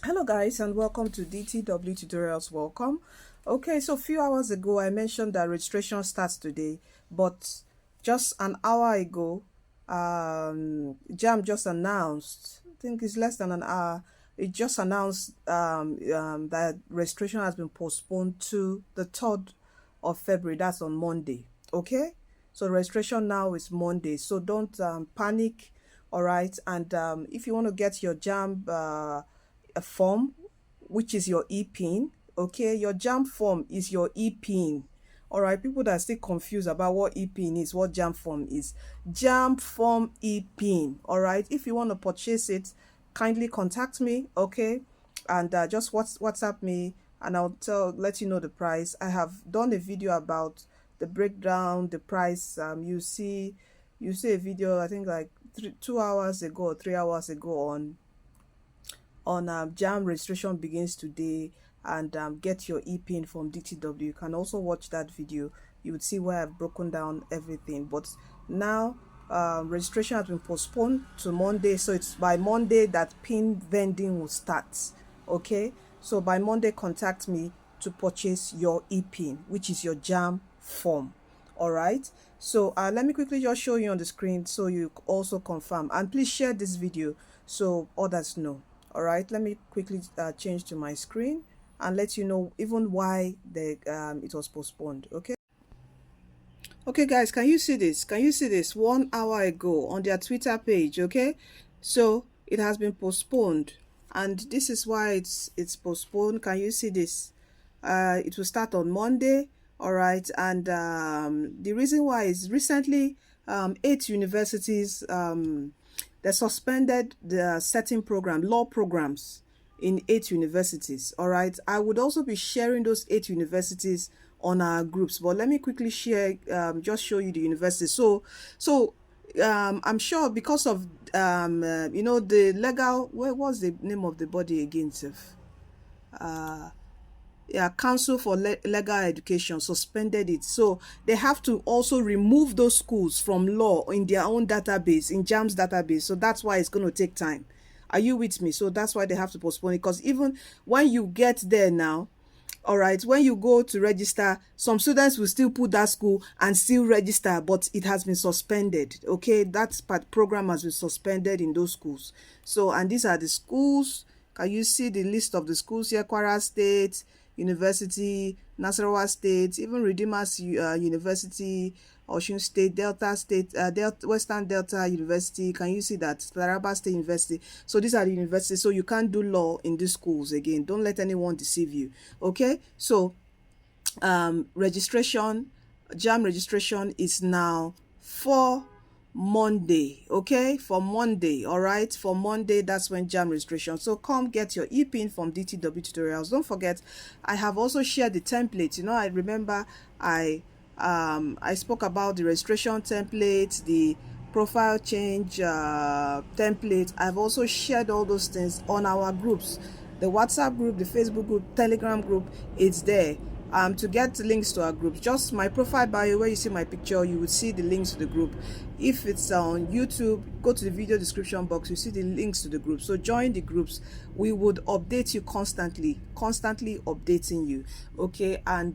Hello guys, and welcome to DTW tutorials. Welcome. Okay, so a few hours ago I mentioned that registration starts today, but just an hour ago JAMB just announced, I think it's less than an hour, it just announced that registration has been postponed to the 3rd of February. That's on Monday. Okay, so registration now is Monday, so don't panic. All right, and if you want to get your JAMB a form, which is your e-pin. Okay, your JAMB form is your e-pin. All right, people that are still confused about what e-pin is, what JAMB form is. JAMB form e-pin. All right, if you want to purchase it, kindly contact me. Okay, and just WhatsApp me, and I'll let you know the price. I have done a video about the breakdown, the price. You see a video, I think like 2 hours ago or 3 hours ago on JAMB registration begins today, and get your e-pin from DTW. You can also watch that video. You would see where I've broken down everything. But now registration has been postponed to Monday, so it's by Monday that pin vending will start. Okay, so by Monday contact me to purchase your e-pin, which is your JAMB form. All right, so let me quickly just show you on the screen so you also confirm, and please share this video so others know. All right, let me quickly change to my screen and let you know even why it was postponed. Okay guys, can you see this? Can you see this? 1 hour ago on their Twitter page. Okay, so it has been postponed, and this is why it's postponed. Can you see this? It will start on Monday. All right, and the reason why is recently 8 universities they suspended the certain law programs in 8 universities. All right, I would also be sharing those 8 universities on our groups, but let me quickly share, just show you the universities. So I'm sure because of the legal, what was the name of the body again, Sif? Council for Legal Education suspended it, so they have to also remove those schools from law in their own database, in JAMB's database. So that's why it's going to take time. Are you with me? So that's why they have to postpone it, because even when you get there now, all right, when you go to register, some students will still put that school and still register, but it has been suspended. Okay, that program has been suspended in those schools. So, and these are the schools. Can you see the list of the schools here? Kwara State University, Nasarawa State, even Redeemers University, Osun State, Delta State, Western Delta University. Can you see that? Taraba State University. So these are the universities. So you can't do law in these schools again. Don't let anyone deceive you. Okay, so registration, JAMB registration is now for Monday. Okay, for Monday. All right, for Monday, that's when JAMB registration. So come get your e-pin from DTW tutorials. Don't forget, I have also shared the template. You know, I remember I spoke about the registration template, the profile change template. I've also shared all those things on our groups, the WhatsApp group, the Facebook group, Telegram group. It's there. To get links to our groups, just my profile bio where you see my picture, you will see the links to the group. If it's on YouTube, go to the video description box, you see the links to the group. So join the groups. We would update you constantly updating you. Okay, and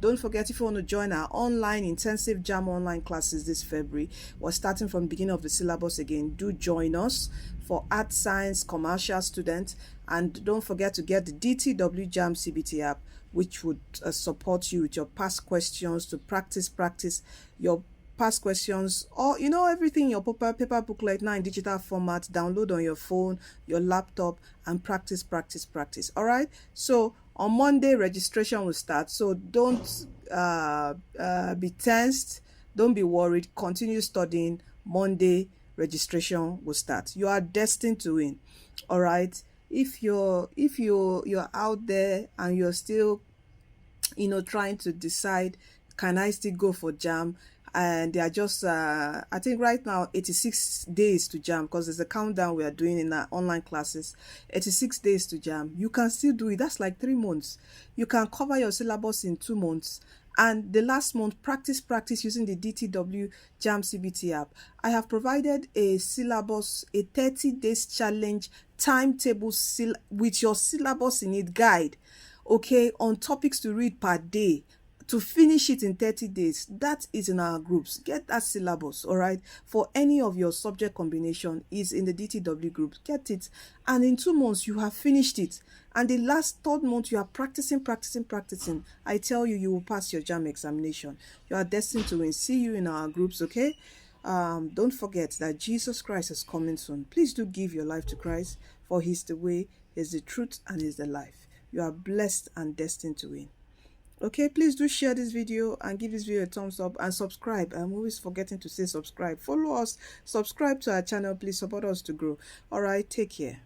don't forget, if you want to join our online intensive JAMB online classes this February, we're starting from the beginning of the syllabus again. Do join us for art, science, commercial students, and don't forget to get the DTW JAMB CBT app, which would support you with your past questions, to practice your past questions, or everything, your paper booklet now in digital format. Download on your phone, your laptop, and practice. All right, so on Monday registration will start, so don't be tensed, don't be worried, continue studying. Monday registration will start. You are destined to win. All right, if you're out there and you're still trying to decide, can I still go for JAMB, and they are just I think right now 86 days to JAMB, because there's a countdown we are doing in our online classes. 86 days to JAMB. You can still do it. That's like 3 months. You can cover your syllabus in 2 months, And the last month, practice using the DTW JAMB CBT app. I have provided a syllabus, a 30 days challenge timetable with your syllabus in it guide, okay, on topics to read per day to finish it in 30 days. That is in our groups. Get that syllabus, all right, for any of your subject combination is in the DTW group. Get it, and in 2 months you have finished it, and the last 3rd month you are practicing. I tell you, you will pass your JAMB examination. You are destined to win. See you in our groups, okay? Don't forget that Jesus Christ is coming soon. Please do give your life to Christ, for he's the way, he's the truth, and he's the life. You are blessed and destined to win. Okay, please do share this video and give this video a thumbs up and subscribe. I'm always forgetting to say subscribe. Follow us, subscribe to our channel. Please support us to grow. All right, take care.